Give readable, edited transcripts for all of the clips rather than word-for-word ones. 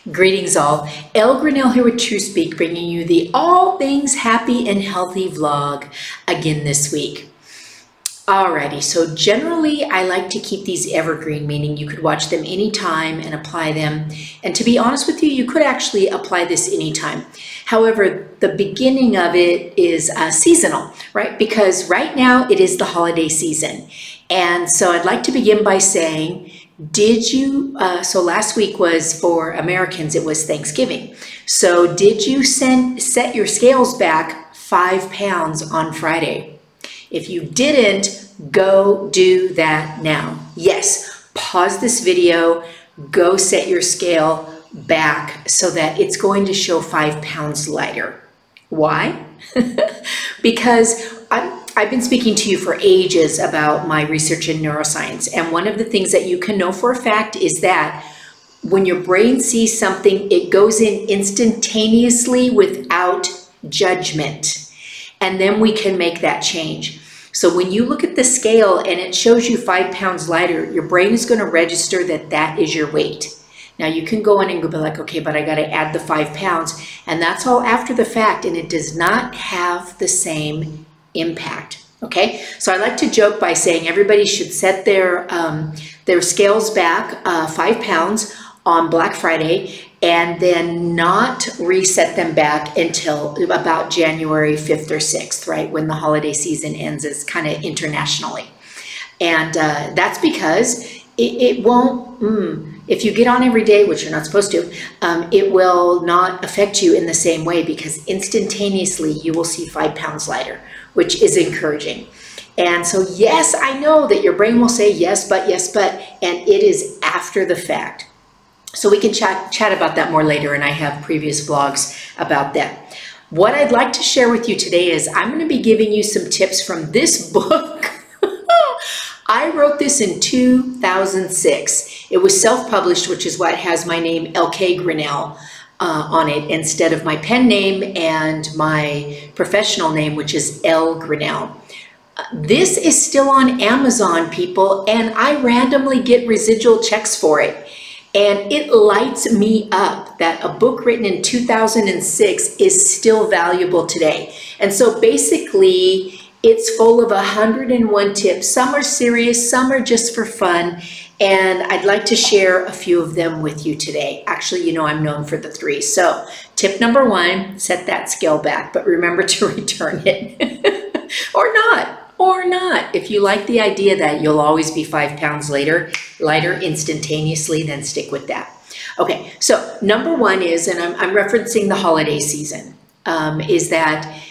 Greetings all. Elle Grinnell here with True Speak, bringing you the All Things Happy and Healthy vlog again this week. Alrighty, so generally I like to keep these evergreen, meaning you could watch them anytime and apply them. And to be honest with you, you could actually apply this anytime. However, the beginning of it is seasonal, right? Because right now it is the holiday season. And so I'd like to begin by saying, so last week was for Americans, it was Thanksgiving. So did you set your scales back 5 pounds on Friday? If you didn't, go do that now. Yes, pause this video, go set your scale back so that it's going to show 5 pounds lighter. Why? Because I've been speaking to you for ages about my research in neuroscience, and one of the things that you can know for a fact is that when your brain sees something, it goes in instantaneously without judgment, and then we can make that change. So when you look at the scale and it shows you 5 pounds lighter, your brain is going to register that that is your weight. Now you can go in and be like, okay, but I got to add the 5 pounds, and that's all after the fact, and it does not have the same impact. Okay, so I like to joke by saying everybody should set their scales back 5 pounds on Black Friday and then not reset them back until about January 5th or 6th, right, when the holiday season ends. It's kind of internationally. And that's because it won't, if you get on every day, which you're not supposed to, it will not affect you in the same way, because instantaneously you will see 5 pounds lighter, which is encouraging. And so, yes, I know that your brain will say yes, but, and it is after the fact. So we can chat about that more later, and I have previous vlogs about that. What I'd like to share with you today is I'm going to be giving you some tips from this book. I wrote this in 2006. It was self-published, which is why it has my name, LK Grinnell, on it instead of my pen name and my professional name, which is Elle Grinnell. This is still on Amazon, people, and I randomly get residual checks for it. And it lights me up that a book written in 2006 is still valuable today. And so basically, it's full of 101 tips. Some are serious, some are just for fun. And I'd like to share a few of them with you today. Actually, you know, I'm known for the 3. So tip number 1, set that scale back, but remember to return it. Or not. If you like the idea that you'll always be 5 pounds lighter instantaneously, then stick with that. Okay, so number 1 is, and I'm referencing the holiday season, is that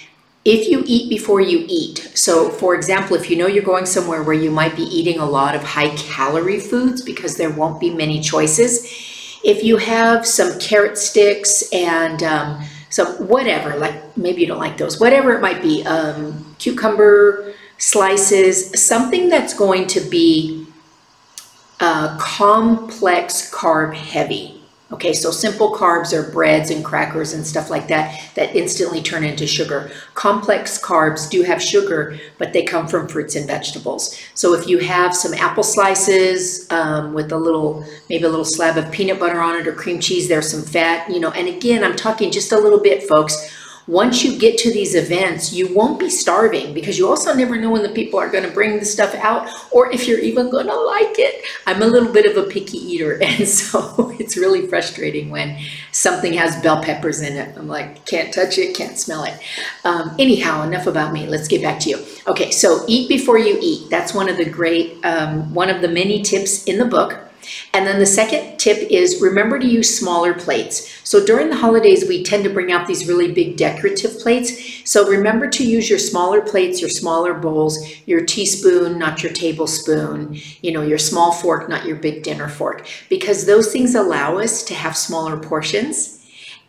if you eat before you eat. So for example, if you know you're going somewhere where you might be eating a lot of high calorie foods because there won't be many choices, if you have some carrot sticks and some whatever, like maybe you don't like those, whatever it might be, cucumber slices, something that's going to be complex carb heavy. Okay, so simple carbs are breads and crackers and stuff like that that instantly turn into sugar. Complex carbs do have sugar, but they come from fruits and vegetables. So if you have some apple slices with maybe a little slab of peanut butter on it or cream cheese, there's some fat, you know, and again, I'm talking just a little bit, folks. Once you get to these events, you won't be starving, because you also never know when the people are going to bring the stuff out or if you're even going to like it. I'm a little bit of a picky eater, and so it's really frustrating when something has bell peppers in it. I'm like, can't touch it, can't smell it. Anyhow, enough about me. Let's get back to you. Okay, so eat before you eat. That's one of the great, one of the many tips in the book. And then the second tip is remember to use smaller plates. So during the holidays, we tend to bring out these really big decorative plates. So remember to use your smaller plates, your smaller bowls, your teaspoon, not your tablespoon, you know, your small fork, not your big dinner fork, because those things allow us to have smaller portions.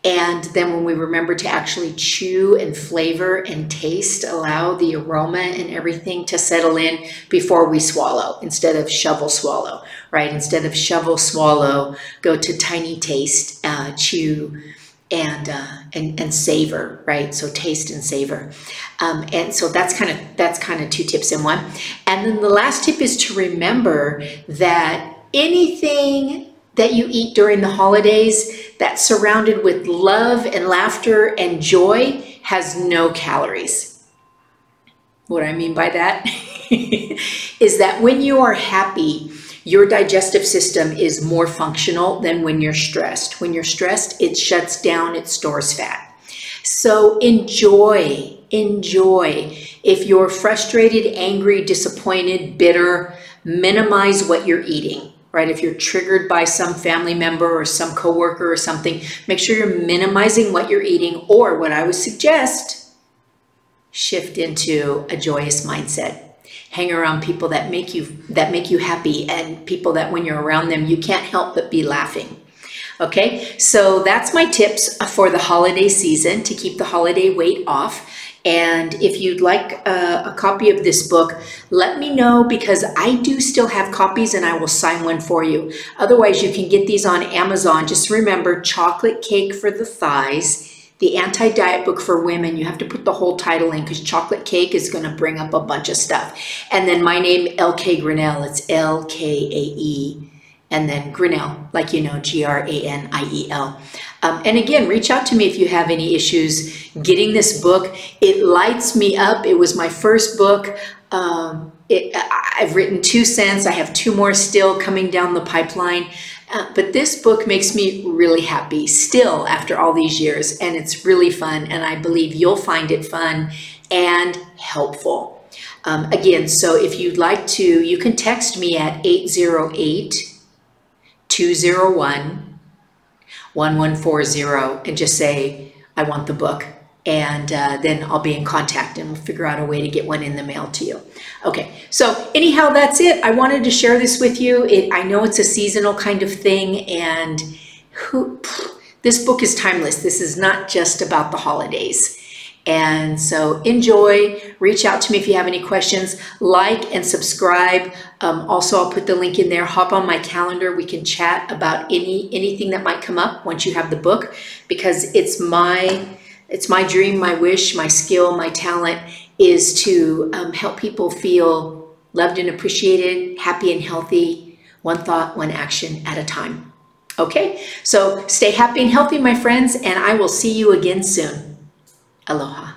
And then when we remember to actually chew and flavor and taste, allow the aroma and everything to settle in before we swallow, instead of shovel swallow, right? Instead of shovel swallow, go to tiny taste, chew, and savor, right? So taste and savor. And so that's kind of 2 tips in 1. And then the last tip is to remember that anything that you eat during the holidays that's surrounded with love and laughter and joy has no calories. What I mean by that is that when you are happy, your digestive system is more functional than when you're stressed. When you're stressed, it shuts down, it stores fat. So enjoy. If you're frustrated, angry, disappointed, bitter, minimize what you're eating, right? If you're triggered by some family member or some coworker or something, make sure you're minimizing what you're eating, or what I would suggest, shift into a joyous mindset. Hang around people that make you happy, and people that when you're around them, you can't help but be laughing. Okay, so that's my tips for the holiday season to keep the holiday weight off. And if you'd like a copy of this book, let me know, because I do still have copies and I will sign one for you. Otherwise, you can get these on Amazon. Just remember, Chocolate Cake for the Thighs, the Anti-Diet Book for Women. You have to put the whole title in because chocolate cake is going to bring up a bunch of stuff. And then my name, L.K. Grinnell. It's L-K-A-E. And then Grinnell, like you know, G-R-A-N-I-E-L. And again, reach out to me if you have any issues getting this book. It lights me up. It was my first book. I've written 2 since. I have 2 more still coming down the pipeline. But this book makes me really happy still after all these years. And it's really fun. And I believe you'll find it fun and helpful. Again, so if you'd like to, you can text me at 808-201-1140 and just say, I want the book. And then I'll be in contact and we'll figure out a way to get one in the mail to you. Okay, so anyhow, that's it. I wanted to share this with you. I know it's a seasonal kind of thing, and this book is timeless. This is not just about the holidays. And so enjoy. Reach out to me if you have any questions. Like and subscribe. Also, I'll put the link in there. Hop on my calendar. We can chat about anything that might come up once you have the book, because it's my dream, my wish, my skill, my talent is to help people feel loved and appreciated, happy and healthy, one thought, one action at a time. Okay, so stay happy and healthy, my friends, and I will see you again soon. Aloha.